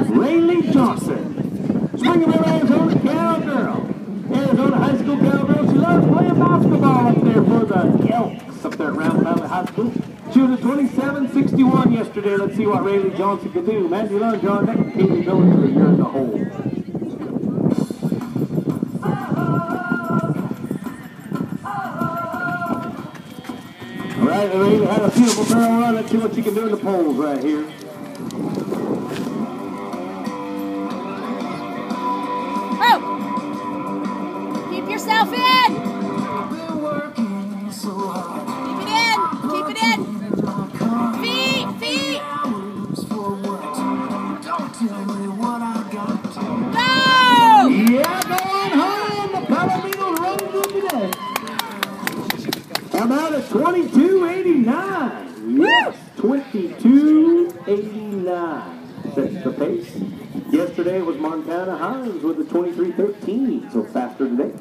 Rayleigh Johnson. Springville, Arizona cowgirl. Arizona high school cowgirl. She loves playing basketball up there for the Elks up there at Round Valley High School. She was a 27-61 yesterday. Let's see what Rayleigh Johnson can do. Man, you love John. That can keep me going till you're in the hole. All right, Rayleigh had a beautiful barrel run. Let's see what she can do in the poles right here. Keep yourself in! Keep it in! Keep it in! Feet! Feet! Go! Yeah, going home! The Palomino's running good today. I'm out at 22.89. Yes, 22.89. Sets the pace. Yesterday was Montana Hines with the 23.13, so faster today.